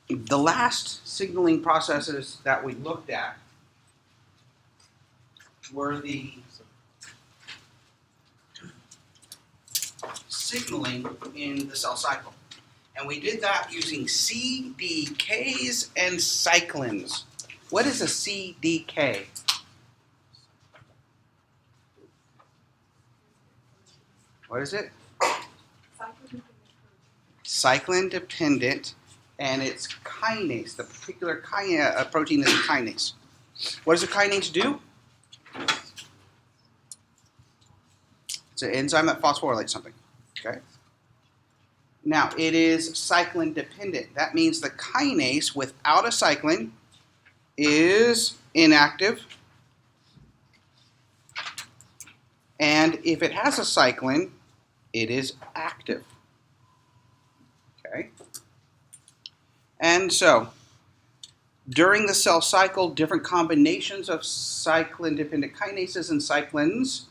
The last signaling processes that we looked at were the signaling in the cell cycle. And we did that using CDKs and cyclins. What is a CDK? What is it? Cyclin dependent, and it's kinase. The particular protein is a kinase. What does a kinase do? It's an enzyme that phosphorylates something. Okay. Now, it is cyclin dependent. That means the kinase without a cyclin is inactive. And if it has a cyclin, it is active. Okay. And so, during the cell cycle, different combinations of cyclin-dependent kinases and cyclins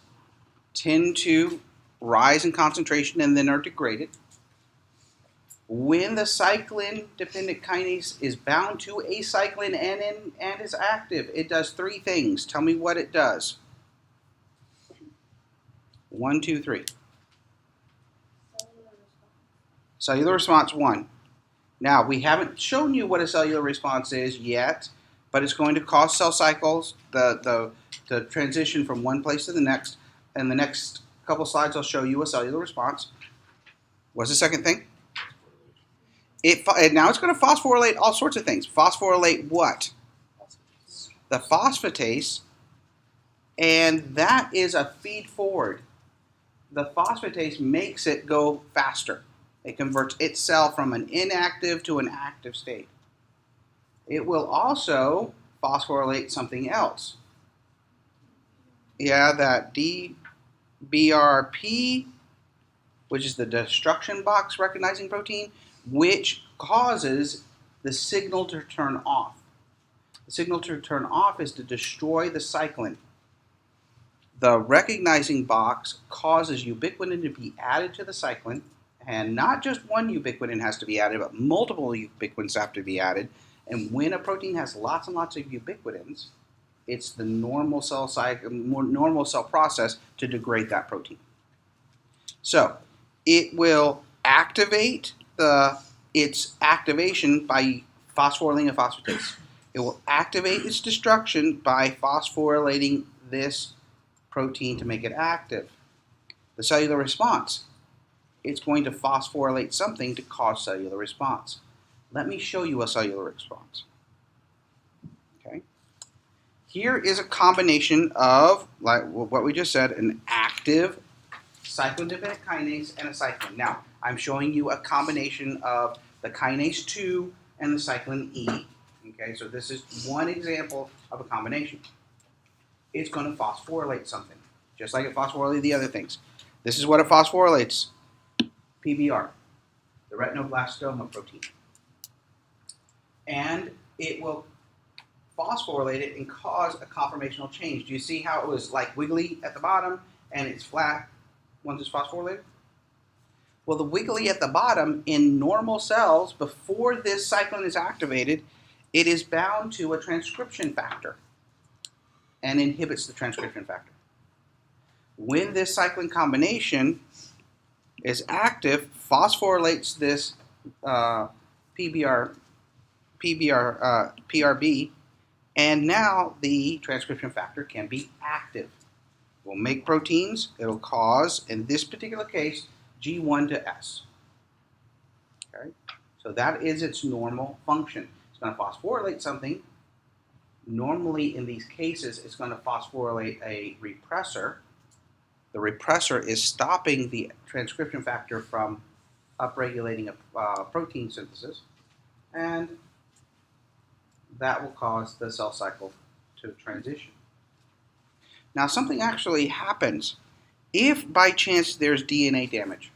tend to rise in concentration and then are degraded. When the cyclin-dependent kinase is bound to a cyclin and is active, it does three things. Tell me what it does. 1, 2, 3. Cellular response 1. Now, we haven't shown you what a cellular response is yet, but it's going to cause cell cycles, the transition from one place to the next. In the next couple slides, I'll show you a cellular response. What's the second thing? Now it's going to phosphorylate all sorts of things. Phosphorylate what? The phosphatase, and that is a feed forward. The phosphatase makes it go faster. It converts itself from an inactive to an active state. It will also phosphorylate something else. Yeah, that DBRP, which is the destruction box recognizing protein, which causes the signal to turn off. The signal to turn off is to destroy the cyclin. The recognizing box causes ubiquitin to be added to the cyclin, and not just one ubiquitin has to be added, but multiple ubiquitins have to be added. And when a protein has lots and lots of ubiquitins, it's the normal cell cycle, normal cell process to degrade that protein. So it will activate its activation by phosphorylating a phosphatase. It will activate its destruction by phosphorylating this protein to make it active. The cellular response, it's going to phosphorylate something to cause cellular response. Let me show you a cellular response. Okay. Here is a combination of, like what we just said, an active cyclin-dependent kinase and a cyclin. Now, I'm showing you a combination of the kinase 2 and the cyclin E. Okay, so this is one example of a combination. It's going to phosphorylate something, just like it phosphorylated the other things. This is what it phosphorylates. PBR, the retinoblastoma protein. And it will phosphorylate it and cause a conformational change. Do you see how it was like wiggly at the bottom and it's flat once it's phosphorylated? Well, the wiggly at the bottom in normal cells, before this cyclin is activated, it is bound to a transcription factor and inhibits the transcription factor. When this cyclin combination is active, phosphorylates this PRB, and now the transcription factor can be active. It will make proteins. It will cause, in this particular case, G1 to S. Okay? So that is its normal function. It's going to phosphorylate something. Normally, in these cases, it's going to phosphorylate a repressor. The repressor is stopping the transcription factor from upregulating a protein synthesis, and that will cause the cell cycle to transition. Now, something actually happens if by chance there's DNA damage.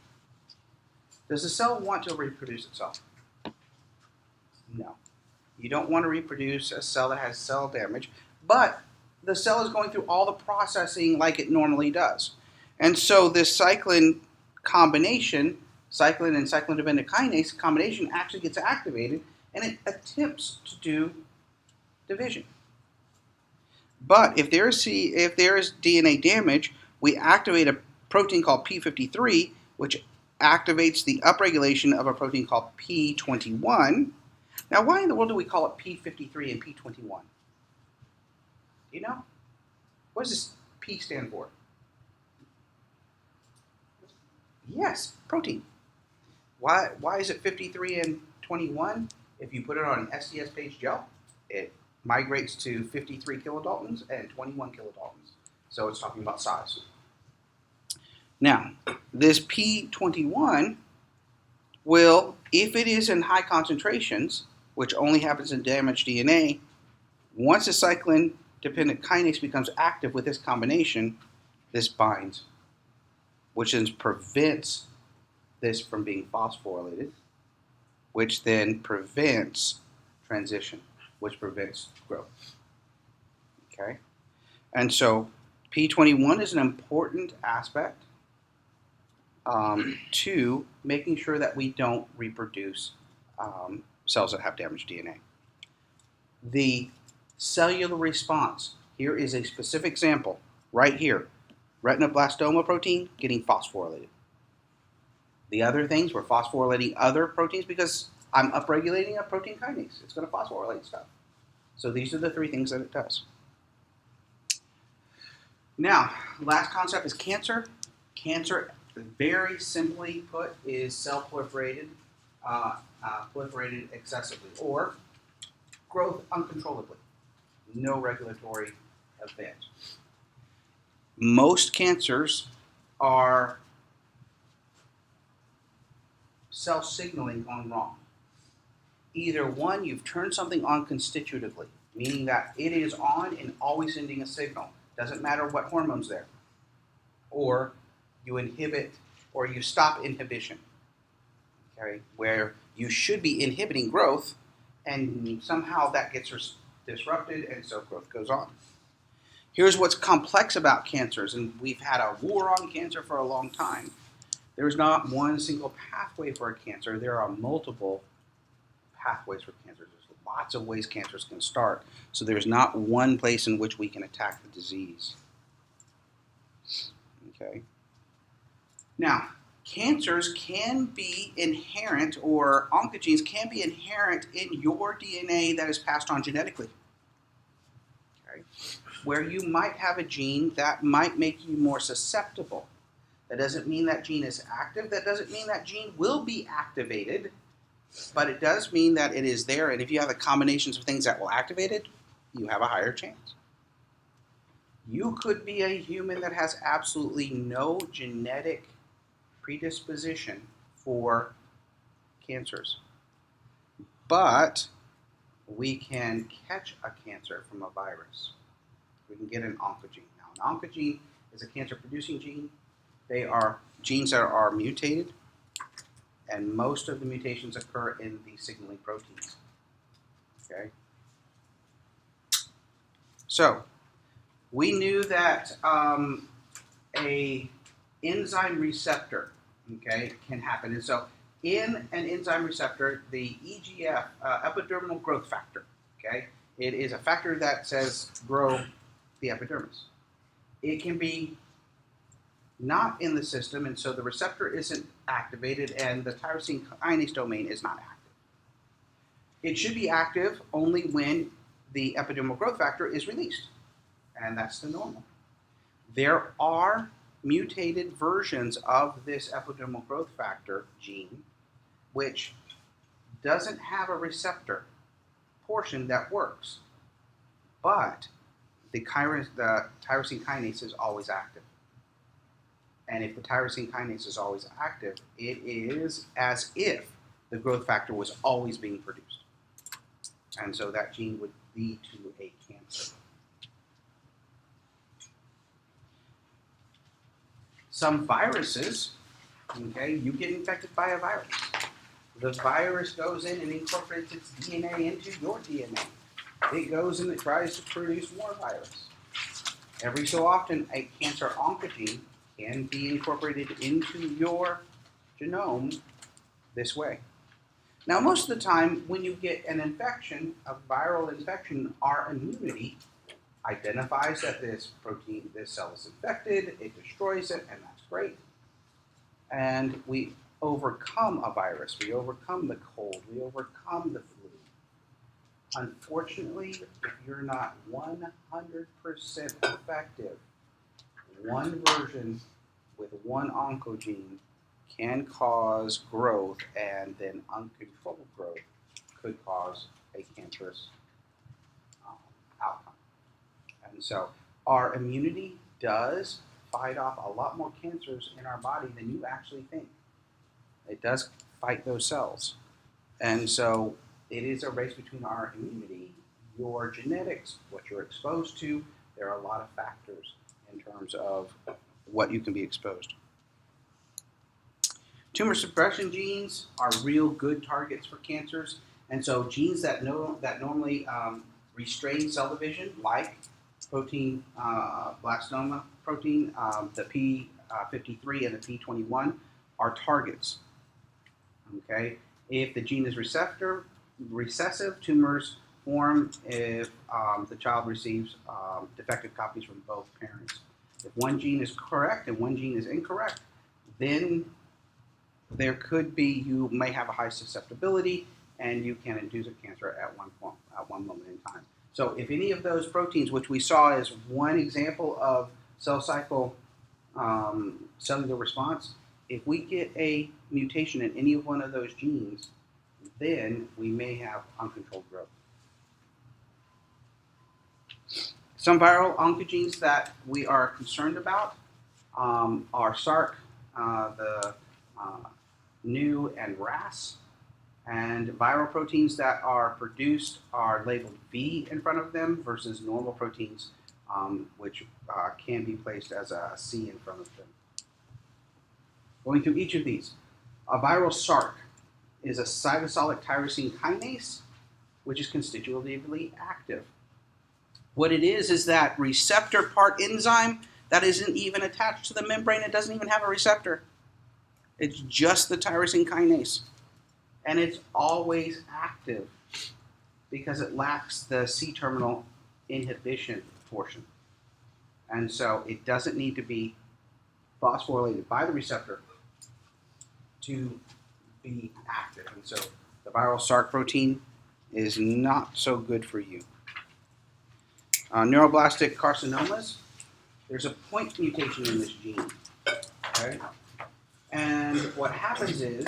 Does the cell want to reproduce itself? No. You don't want to reproduce a cell that has cell damage, but the cell is going through all the processing like it normally does. And so this cyclin combination, cyclin and cyclin-dependent kinase combination, actually gets activated, and it attempts to do division. But if there is DNA damage, we activate a protein called P53, which activates the upregulation of a protein called P21. Now, why in the world do we call it P53 and P21? Do you know? What does this P stand for? Yes, protein. Why is it 53 and 21? If you put it on an SDS page gel, it migrates to 53 kilodaltons and 21 kilodaltons. So it's talking about size. Now, this P21 will, if it is in high concentrations, which only happens in damaged DNA, once a cyclin-dependent kinase becomes active with this combination, this binds, which then prevents this from being phosphorylated, which then prevents transition, which prevents growth. Okay? And so P21 is an important aspect to making sure that we don't reproduce cells that have damaged DNA. The cellular response, here is a specific example, right here. Retinoblastoma protein getting phosphorylated. The other things, we're phosphorylating other proteins because I'm upregulating a protein kinase. It's going to phosphorylate stuff. So these are the three things that it does. Now, last concept is cancer. Cancer, very simply put, is cell proliferated excessively, or growth uncontrollably. No regulatory event. Most cancers are cell signaling gone wrong. Either one, you've turned something on constitutively, meaning that it is on and always sending a signal. Doesn't matter what hormone's there. Or you inhibit or you stop inhibition, okay, where you should be inhibiting growth and somehow that gets disrupted and so growth goes on. Here's what's complex about cancers, and we've had a war on cancer for a long time. There's not one single pathway for a cancer. There are multiple pathways for cancer. There's lots of ways cancers can start. So there's not one place in which we can attack the disease. Okay. Now, cancers can be inherent, or oncogenes can be inherent in your DNA that is passed on genetically. Okay. Where you might have a gene that might make you more susceptible. That doesn't mean that gene is active. That doesn't mean that gene will be activated. But it does mean that it is there. And if you have the combinations of things that will activate it, you have a higher chance. You could be a human that has absolutely no genetic predisposition for cancers. But we can catch a cancer from a virus. We can get an oncogene. Now, an oncogene is a cancer-producing gene. They are genes that are mutated, and most of the mutations occur in the signaling proteins. Okay? So, we knew that a enzyme receptor, okay, can happen. And so, in an enzyme receptor, the EGF, epidermal growth factor, okay, it is a factor that says grow the epidermis. It can be not in the system, and so the receptor isn't activated, and the tyrosine kinase domain is not active. It should be active only when the epidermal growth factor is released, and that's the normal. There are mutated versions of this epidermal growth factor gene which doesn't have a receptor portion that works, but the tyrosine kinase is always active. And if the tyrosine kinase is always active, it is as if the growth factor was always being produced. And so that gene would lead to a cancer. Some viruses, okay, you get infected by a virus. The virus goes in and incorporates its DNA into your DNA. It goes and it tries to produce more virus. Every so often, a cancer oncogene can be incorporated into your genome this way. Now, most of the time, when you get an infection, a viral infection, our immunity identifies that this protein, this cell is infected, it destroys it, and that's great. And we overcome a virus, we overcome the cold, we overcome the flu. Unfortunately, if you're not 100% effective, one version with one oncogene can cause growth, and then uncontrolled growth could cause a cancerous outcome. And so our immunity does fight off a lot more cancers in our body than you actually think. It does fight those cells. And so it is a race between our immunity, your genetics, what you're exposed to. There are a lot of factors in terms of what you can be exposed. Tumor suppression genes are real good targets for cancers. And so genes that normally restrain cell division, like protein, blastoma protein, the P53 and the P21, are targets. Okay, if the gene is recessive, tumors form if the child receives defective copies from both parents. If one gene is correct and one gene is incorrect, then there could be, you may have a high susceptibility and you can induce a cancer at one moment in time. So if any of those proteins, which we saw as one example of cell cycle cellular response, if we get a mutation in any one of those genes, then we may have uncontrolled growth. Some viral oncogenes that we are concerned about are SARC, the NU, and RAS. And viral proteins that are produced are labeled V in front of them versus normal proteins, which can be placed as a C in front of them. Going through each of these, a viral SARC is a cytosolic tyrosine kinase, which is constitutively active. What it is that receptor part enzyme that isn't even attached to the membrane. It doesn't even have a receptor. It's just the tyrosine kinase. And it's always active because it lacks the C-terminal inhibition portion. And so it doesn't need to be phosphorylated by the receptor to be active. And so the viral SARC protein is not so good for you. Neuroblastic carcinomas, there's a point mutation in this gene. Okay? And what happens is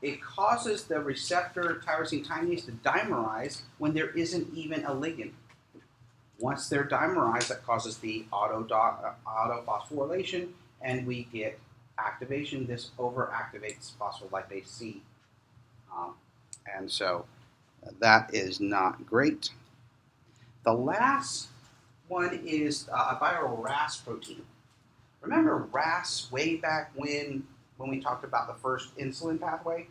it causes the receptor tyrosine kinase to dimerize when there isn't even a ligand. Once they're dimerized, that causes the autophosphorylation, and we get activation. This overactivates phospholipase C. And so that is not great. The last one is a viral RAS protein. Remember RAS way back when we talked about the first insulin pathway?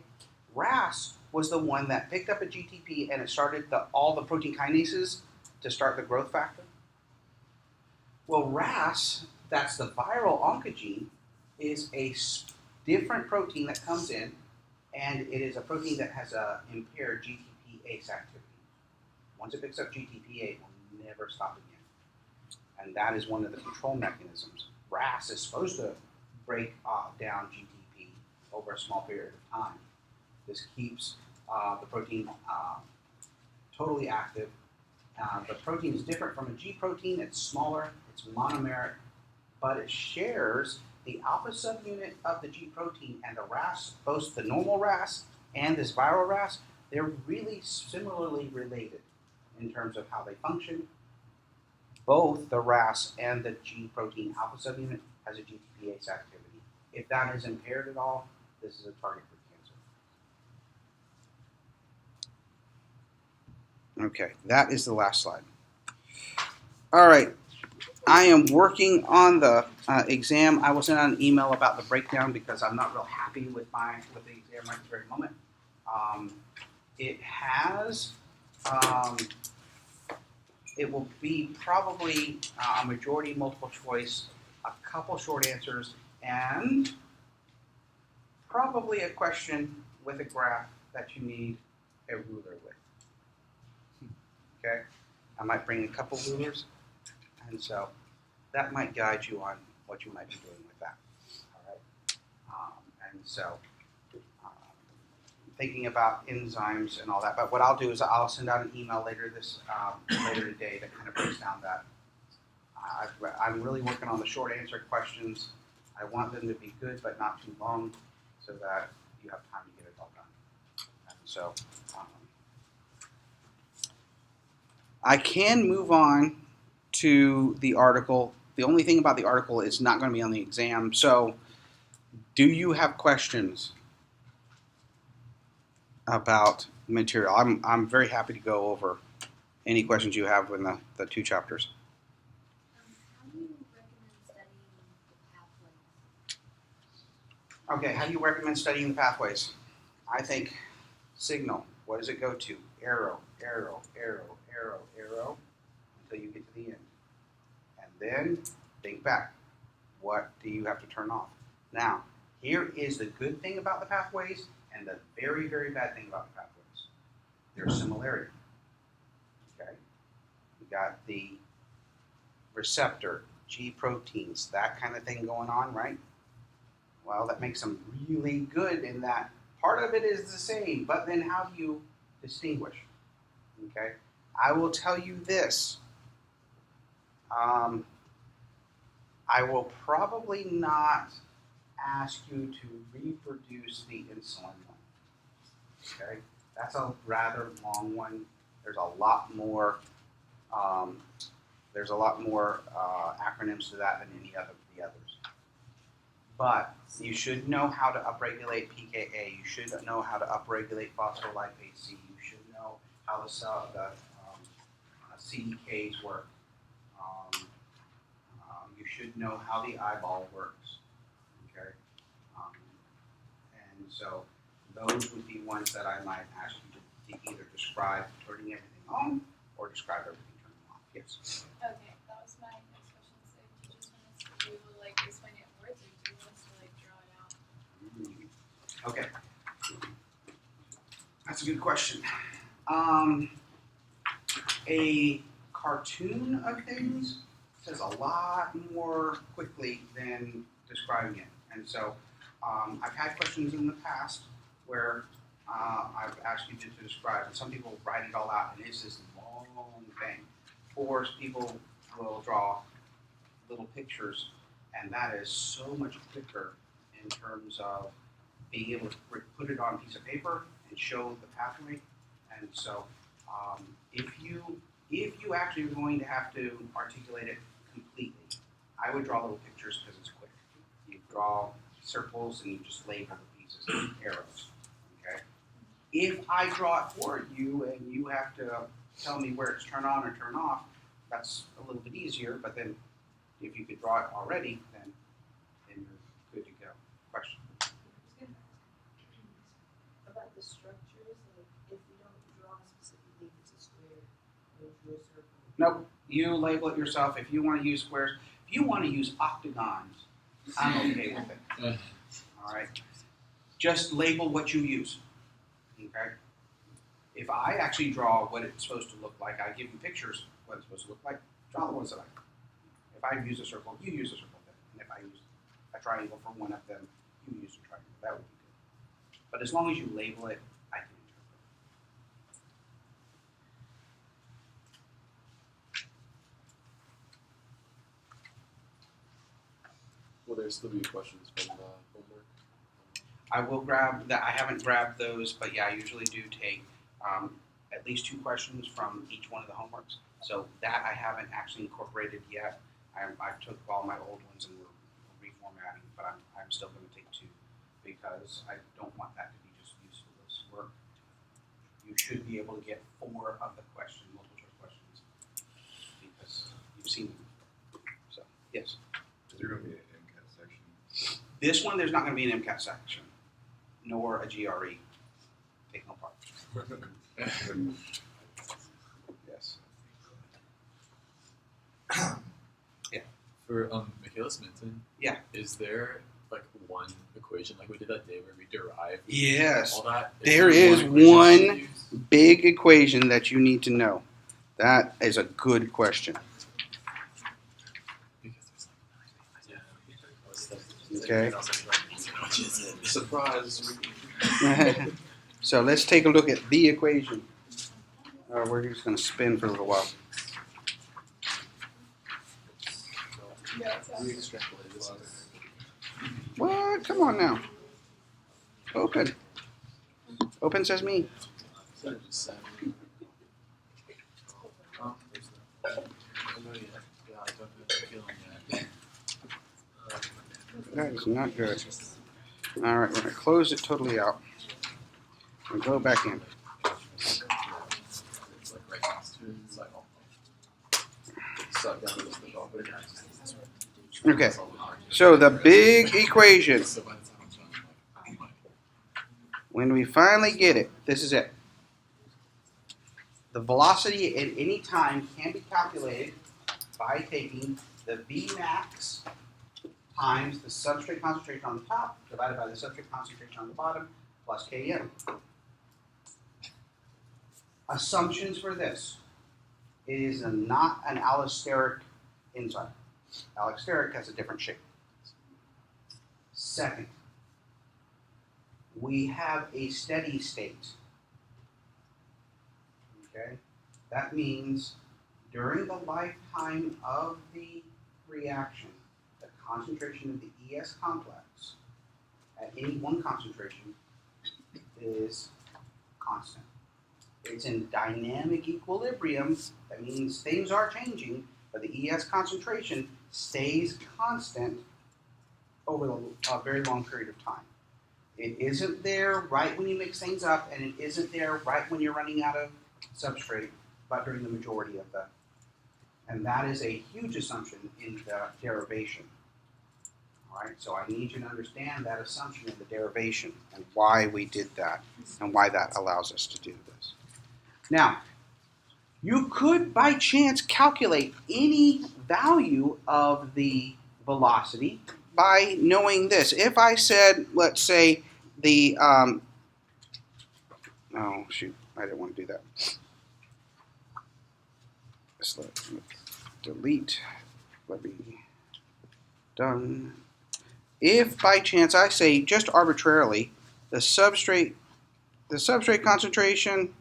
RAS was the one that picked up a GTP and it started all the protein kinases to start the growth factor. Well, RAS, that's the viral oncogene, is a different protein that comes in, and it is a protein that has a impaired GTPase activity. Once it picks up GTPase, it will never stop again. And that is one of the control mechanisms. RAS is supposed to break down GTP over a small period of time. This keeps the protein totally active. The protein is different from a G protein. It's smaller, it's monomeric, but it shares the alpha subunit of the G protein and the RAS, both the normal RAS and this viral RAS. They're really similarly related in terms of how they function. Both the RAS and the G protein alpha subunit has a GTPase activity. If that is impaired at all, this is a target for cancer. Okay, that is the last slide. All right, I am working on the exam. I will send out an email about the breakdown because I'm not real happy with the exam right this very moment. It has, it will be probably a majority multiple choice, a couple short answers, and probably a question with a graph that you need a ruler with. Okay? I might bring a couple rulers, and so that might guide you on what you might be doing with that. All right? And so, thinking about enzymes and all that. But what I'll do is I'll send out an email later today that kind of breaks down that. I'm really working on the short answer questions. I want them to be good but not too long, so that you have time to get it all done. And so I can move on to the article. The only thing about the article is not going to be on the exam. So, do you have questions about material? I'm very happy to go over any questions you have in the two chapters. How do you recommend studying the pathways? Okay, how do you recommend studying the pathways? I think signal. What does it go to? Arrow, arrow, arrow, arrow, arrow, until you get to the end. And then think back. What do you have to turn off? Now, here is the good thing about the pathways and the very, very bad thing about the pathways. There's similarity. Okay? We got the receptor, G proteins, that kind of thing going on, right? Well, that makes them really good in that part of it is the same, but then how do you distinguish? Okay? I will tell you this. I will probably not ask you to reproduce the insulin one. Okay? That's a rather long one. There's a lot more acronyms to that than any other of the others. But you should know how to upregulate pKa. You should know how to upregulate phospholipase C. You should know how the CDKs work. You should know how the eyeball works. Okay, and so those would be ones that I might ask you to either describe turning everything on or describe everything turning off. Yes. Okay, that was my next question. So do you just want us to be able to like explain it in words, or do you want us to like draw it out? Okay. That's a good question. A cartoon of things says a lot more quickly than describing it. And so I've had questions in the past where I've asked you to describe, and some people write it all out, and it's this long thing. Or people will draw little pictures, and that is so much quicker in terms of being able to put it on a piece of paper and show the pathway. And so if you actually are going to have to articulate it completely, I would draw little pictures because it's quick. You draw circles and you just label the pieces, arrows. Okay. If I draw it for you and you have to tell me where it's turn on or turn off, that's a little bit easier. But then, if you could draw it already, then you're good to go. Question. About the structures, like if we don't draw specifically if it's a square or a circle. Nope. You label it yourself. If you want to use squares, if you want to use octagons, I'm okay with it. All right. Just label what you use. Okay. If I actually draw what it's supposed to look like, I give you pictures what it's supposed to look like. Draw the ones that I like. If I use a circle, you use a circle then. And if I use a triangle for one of them, you use a triangle. That would be good. But as long as you label it, I can interpret it. Will there still be questions from the homework? I will grab that. I haven't grabbed those, but yeah, I usually do take at least 2 questions from each one of the homeworks. So that I haven't actually incorporated yet. I took all my old ones and we're reformatting, but I'm still going to take 2 because I don't want that to be just useless work. You should be able to get 4 of the multiple choice questions, because you've seen them before. So yes. Is there going to be an MCAT section? This one, there's not going to be an MCAT section, nor a GRE. Take no part. Yes. Yeah. For Michaelis Minton, Yeah. is there like one equation like we did that day where we derived Yes. all that? There there is equation one to use? big equation that you need to know. That is a good question. Because there's like Okay. And I was like, how much is it? Surprise. So let's take a look at the equation. We're just going to spin for a little while. Yeah, it's We extrapolated this. What? Come on now. Open. Open says me. Oh, there's that. Oh, yeah, I don't have a feeling yet. That is not good. All right, we're going to close it totally out and go back in. It's like right next to it. It's like, suck down to the dog, but it acts this way. Okay. So the big equation, So by the time I'm done, I'm like, when we finally get it, this is it. The velocity at any time can be calculated by taking the Vmax times the substrate concentration on the top divided by the substrate concentration on the bottom plus Km. Assumptions for this. It is not an allosteric enzyme. Allosteric has a different shape. Second, we have a steady state. Okay? That means during the lifetime of the reaction, the concentration of the ES complex at any one concentration is constant. It's in dynamic equilibrium. That means things are changing, but the ES concentration stays constant over a very long period of time. It isn't there right when you mix things up, and it isn't there right when you're running out of substrate, but during the majority of the. And that is a huge assumption in the derivation. All right, so I need you to understand that assumption in the derivation and why we did that and why that allows us to do this. Now, you could by chance calculate any value of the velocity by knowing this. If I said, let's say, the, oh shoot, I didn't want to do that. Let's delete, let me, done. If by chance I say just arbitrarily the substrate concentration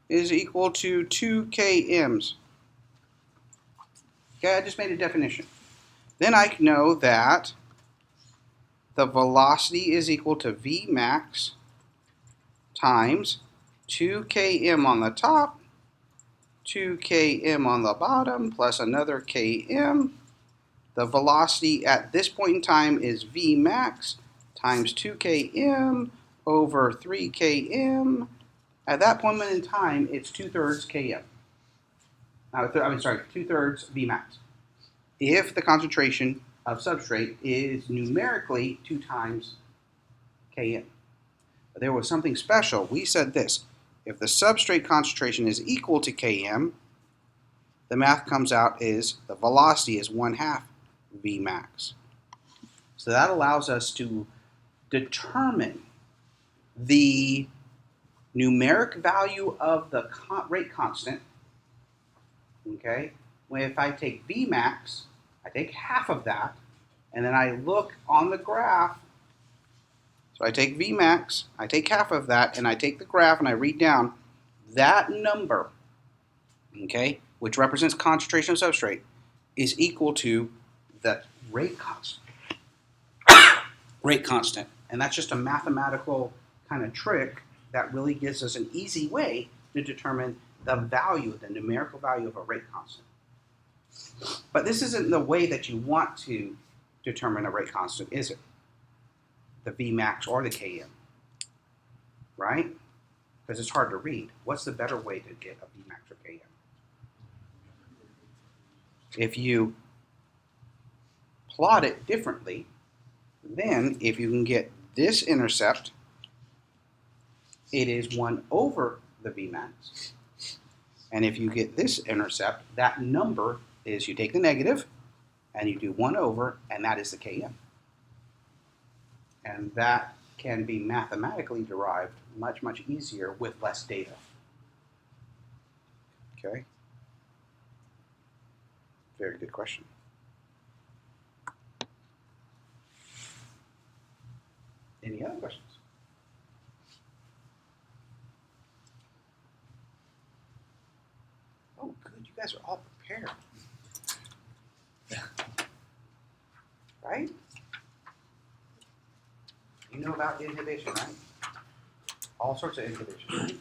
is equal to 2 kms. Okay, I just made a definition. Then I know that the velocity is equal to Vmax times 2 km on the top, 2 km on the bottom, plus another km. The velocity at this point in time is Vmax times 2 km over 3 km. At that point in time, it's 2/3 km. 2/3 Vmax. If the concentration of substrate is numerically 2 times km. But there was something special. We said this. If the substrate concentration is equal to km, the math comes out is the velocity is 1/2 Vmax. So that allows us to determine the numeric value of the rate constant. Okay, well, if I take Vmax, I take half of that, and then I look on the graph. So I take Vmax, I take half of that, and I take the graph and I read down that number, okay, which represents concentration of substrate, is equal to the rate constant. Rate constant. And that's just a mathematical kind of trick that really gives us an easy way to determine the value, the numerical value of a rate constant. But this isn't the way that you want to determine a rate constant, is it? The Vmax or the Km, right? Because it's hard to read. What's the better way to get a Vmax or Km? If you plot it differently, then if you can get this intercept, it is 1 over the Vmax. And if you get this intercept, that number is, you take the negative and you do 1 over, and that is the Km. And that can be mathematically derived much, much easier with less data. Okay? Very good question. Any other questions? Oh, good. You guys are all prepared. Right? You know about inhibition, right? All sorts of inhibition, right?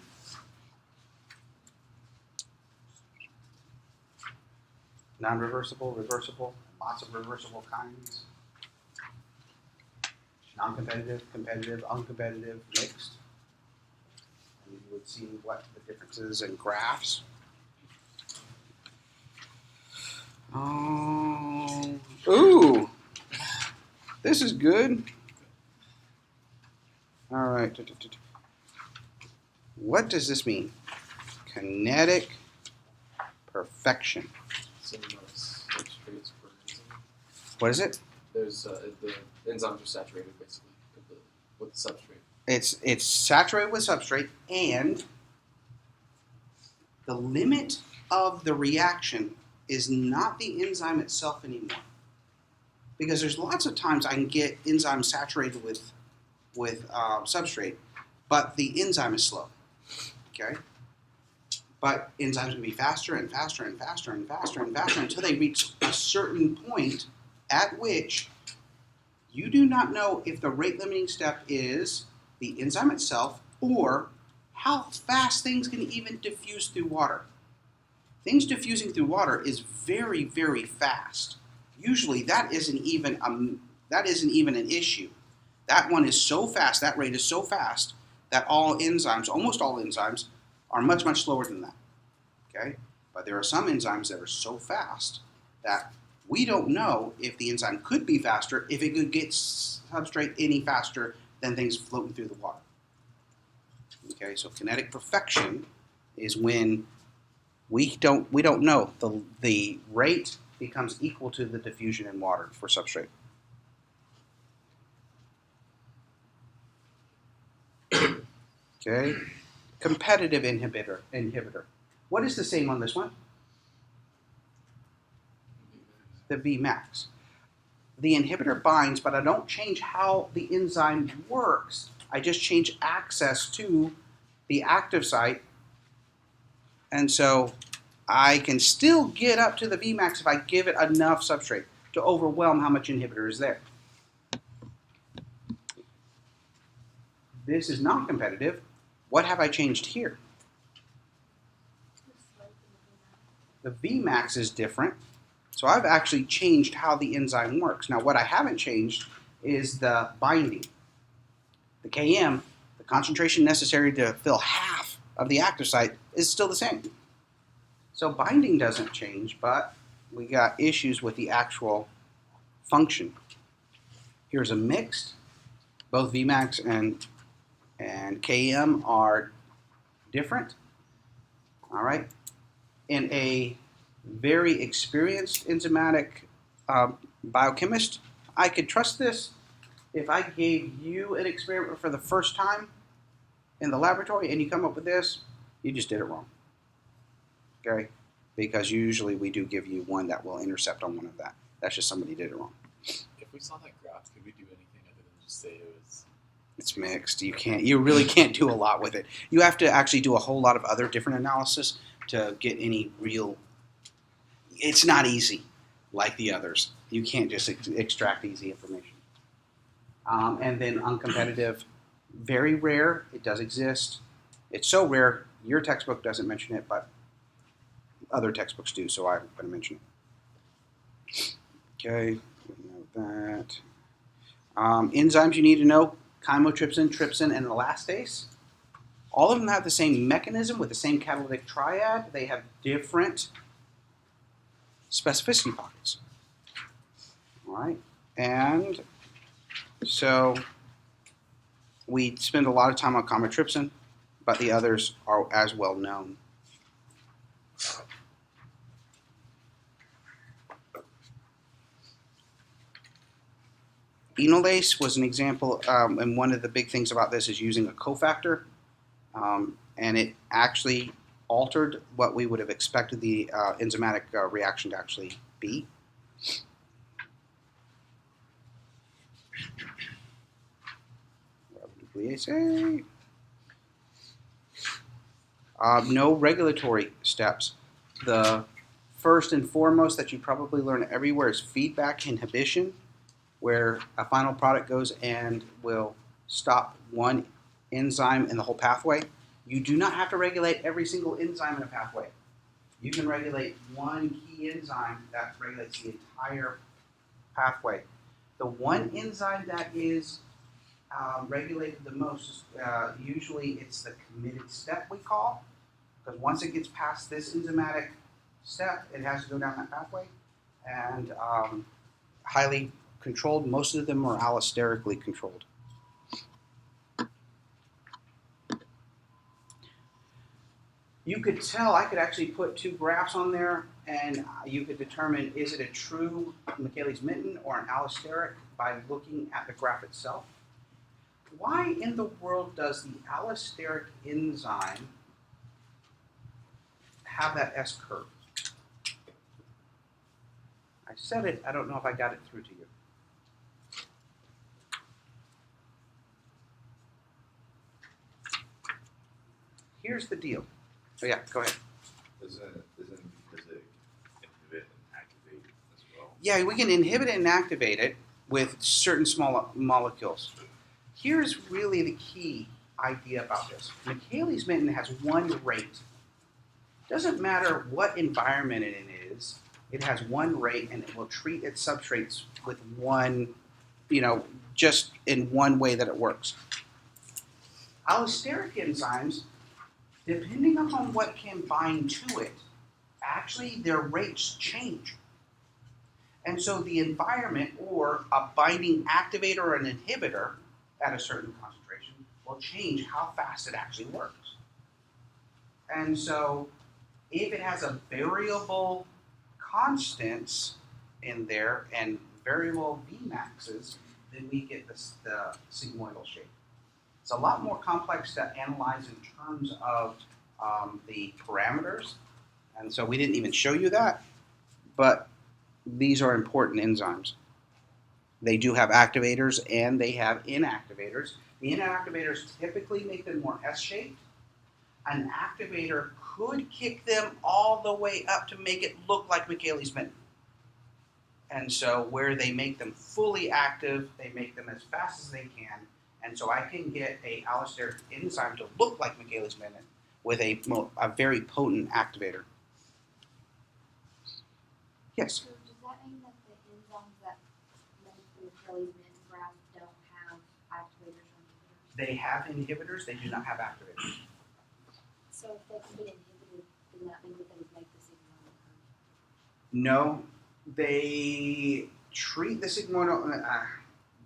Non-reversible, reversible, lots of reversible kinds. Non-competitive, competitive, uncompetitive, mixed. And you would see what the differences in graphs. Oh, ooh, this is good. All right. What does this mean? Kinetic perfection. Same as substrates for enzyme. What is it? There's the enzymes are saturated basically with the substrate. It's saturated with substrate, and the limit of the reaction is not the enzyme itself anymore. Because there's lots of times I can get enzymes saturated with substrate, but the enzyme is slow. Okay? But enzymes can be faster and faster and faster and faster and faster until they reach a certain point at which you do not know if the rate limiting step is the enzyme itself or how fast things can even diffuse through water. Things diffusing through water is very, very fast. Usually that isn't even an issue. That one is so fast, that rate is so fast that almost all enzymes, are much, much slower than that. Okay? But there are some enzymes that are so fast that we don't know if the enzyme could be faster, if it could get substrate any faster than things floating through the water. Okay, so kinetic perfection is when we don't know. The rate becomes equal to the diffusion in water for substrate. Okay, competitive inhibitor. What is the same on this one? The Vmax. The inhibitor binds, but I don't change how the enzyme works. I just change access to the active site. And so I can still get up to the Vmax if I give it enough substrate to overwhelm how much inhibitor is there. This is not competitive. What have I changed here? The Vmax is different. So I've actually changed how the enzyme works. Now what I haven't changed is the binding. The Km, the concentration necessary to fill half of the active site, is still the same. So binding doesn't change, but we got issues with the actual function. Here's a mixed. Both Vmax and Km are different. All right. In a very experienced enzymatic biochemist, I could trust this. If I gave you an experiment for the first time in the laboratory and you come up with this, you just did it wrong. Okay? Because usually we do give you one that will intercept on one of that. That's just somebody did it wrong. If we saw that graph, could we do anything other than just say it was? It's mixed. You really can't do a lot with it. You have to actually do a whole lot of other different analysis to get any real. It's not easy like the others. You can't just extract easy information. And then uncompetitive, very rare. It does exist. It's so rare, your textbook doesn't mention it, but other textbooks do, so I'm going to mention it. Okay, we know that. Enzymes you need to know, chymotrypsin, trypsin, and elastase. All of them have the same mechanism with the same catalytic triad. They have different specificity pockets. All right, and so we spend a lot of time on chymotrypsin, but the others are as well known. enolase was an example, and one of the big things about this is using a cofactor, and it actually altered what we would have expected the enzymatic reaction to actually be. Nuclease. No regulatory steps. The first and foremost that you probably learn everywhere is feedback inhibition, where a final product goes and will stop one enzyme in the whole pathway. You do not have to regulate every single enzyme in a pathway. You can regulate one key enzyme that regulates the entire pathway. The one enzyme that is regulated the most, usually it's the committed step we call, because once it gets past this enzymatic step, it has to go down that pathway, and highly controlled. Most of them are allosterically controlled. You could tell, I could actually put two graphs on there, and you could determine is it a true Michaelis-Menten or an allosteric by looking at the graph itself. Why in the world does the allosteric enzyme have that S curve? I said it, I don't know if I got it through to you. Here's the deal. Oh yeah, go ahead. Isn't because they inhibit and activate as well? Yeah, we can inhibit it and activate it with certain small molecules. Here's really the key idea about this. Michaelis-Menten has one rate. Doesn't matter what environment it is, it has one rate and it will treat its substrates with one, just in one way that it works. Allosteric enzymes, depending upon what can bind to it, actually their rates change. And so the environment or a binding activator or an inhibitor at a certain concentration will change how fast it actually works. And so if it has a variable constants in there and variable Vmaxes, then we get the sigmoidal shape. It's a lot more complex to analyze in terms of the parameters, and so we didn't even show you that, but these are important enzymes. They do have activators and they have inactivators. The inactivators typically make them more S-shaped. An activator could kick them all the way up to make it look like Michaelis-Menten. And so where they make them fully active, they make them as fast as they can. And so I can get a allosteric enzyme to look like Michaelis-Menten with a very potent activator. Yes? So does that mean that the enzymes that make the Michaelis-Menten graph don't have activators or inhibitors? They have inhibitors, they do not have activators. So if they can get inhibited, then that means that they would make the sigmoidal curve? No, they treat the sigmoidal,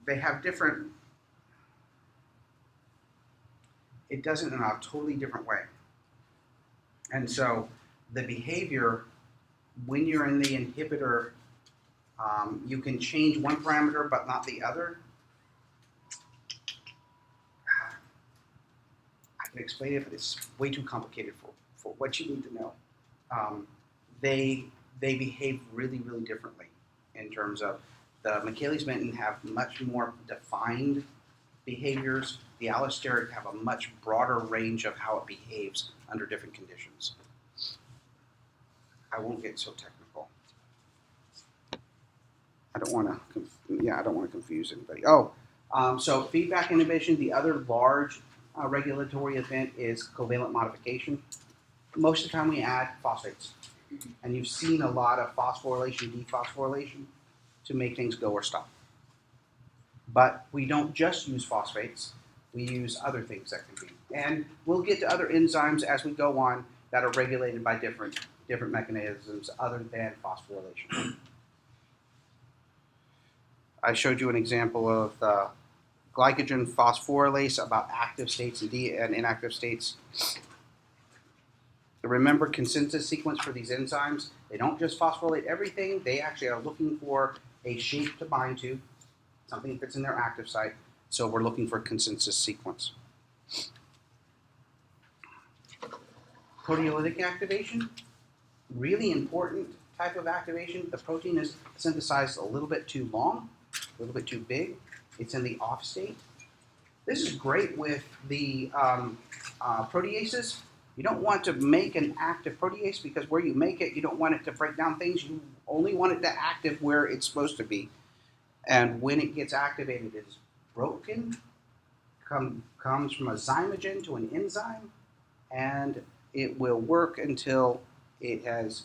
they have different, it does it in a totally different way. And so the behavior, when you're in the inhibitor, you can change one parameter but not the other. I can explain it, but it's way too complicated for what you need to know. They behave really, really differently in terms of the Michaelis-Menten have much more defined behaviors. The allosteric have a much broader range of how it behaves under different conditions. I won't get so technical. I don't want to confuse anybody. So feedback inhibition, the other large regulatory event is covalent modification. Most of the time we add phosphates. And you've seen a lot of phosphorylation, dephosphorylation to make things go or stop. But we don't just use phosphates, we use other things that can be. And we'll get to other enzymes as we go on that are regulated by different mechanisms other than phosphorylation. I showed you an example of the glycogen phosphorylase about active states and inactive states. Remember, consensus sequence for these enzymes, they don't just phosphorylate everything, they actually are looking for a shape to bind to. something fits in their active site, so we're looking for consensus sequence. Proteolytic activation, really important type of activation. The protein is synthesized a little bit too long, a little bit too big. It's in the off state. This is great with the proteases. You don't want to make an active protease because where you make it, you don't want it to break down things. You only want it to active where it's supposed to be. And when it gets activated, it is broken, comes from a zymogen to an enzyme, and it will work until it has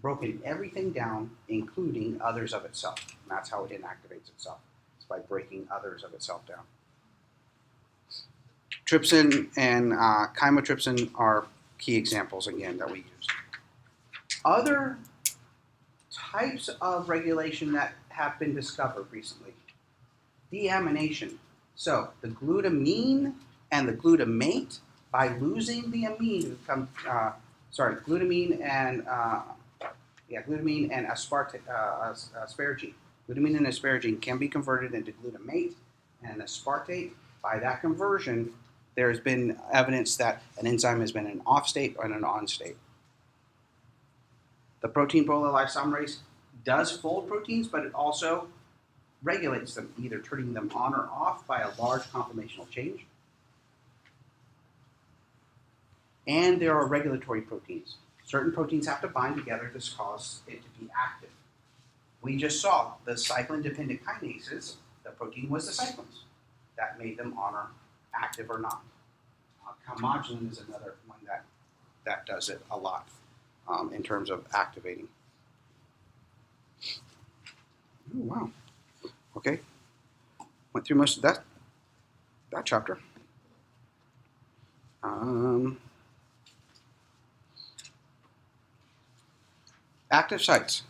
broken everything down, including others of itself. And that's how it inactivates itself. It's by breaking others of itself down. Trypsin and chymotrypsin are key examples, again, that we use. Other types of regulation that have been discovered recently. Deamination. So the glutamine and the glutamate, by losing the amine, glutamine and asparagine. Glutamine and asparagine can be converted into glutamate and aspartate. By that conversion, there's been evidence that an enzyme has been in an off state or in an on state. The protein polylysomerase does fold proteins, but it also regulates them, either turning them on or off by a large conformational change. And there are regulatory proteins. Certain proteins have to bind together to cause it to be active. We just saw the cyclin-dependent kinases. The protein was the cyclins. That made them on or active or not. Calmodulin is another one that does it a lot in terms of activating. Oh, wow. Okay. Went through most of that chapter. Active sites.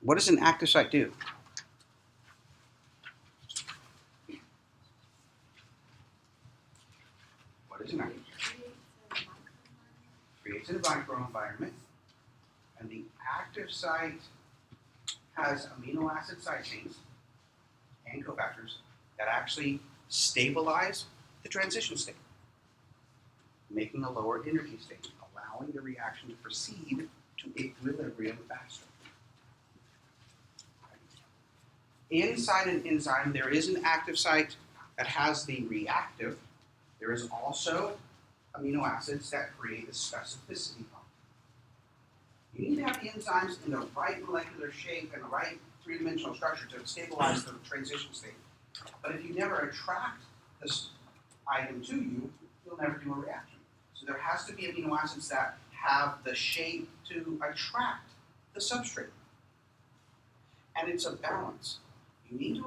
What does an active site do? What is an active site? Creates a microenvironment, and the active site has amino acid side chains and cofactors that actually stabilize the transition state, making a lower energy state, allowing the reaction to proceed to equilibrium faster. Inside an enzyme, there is an active site that has the reactive. There is also amino acids that create the specificity bond. You need to have the enzymes in the right molecular shape and the right three-dimensional structure to stabilize the transition state. But if you never attract this item to you, you'll never do a reaction. So there has to be amino acids that have the shape to attract the substrate. And it's a balance. You need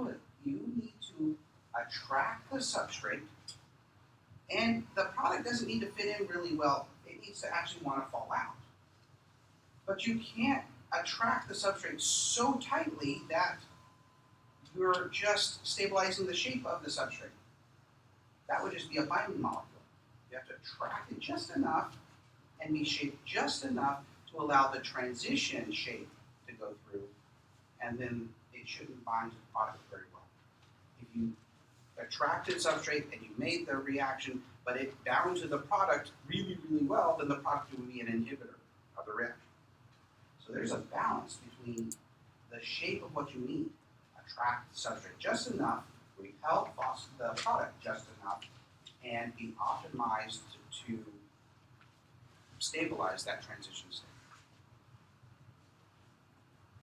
to attract the substrate, and the product doesn't need to fit in really well. It needs to actually want to fall out. But you can't attract the substrate so tightly that you're just stabilizing the shape of the substrate. That would just be a binding molecule. You have to attract it just enough and be shaped just enough to allow the transition shape to go through, and then it shouldn't bind to the product very well. If you attracted substrate and you made the reaction, but it bound to the product really, really well, then the product would be an inhibitor of the reaction. So there's a balance between the shape of what you need, attract the substrate just enough, repel the product just enough, and be optimized to stabilize that transition state.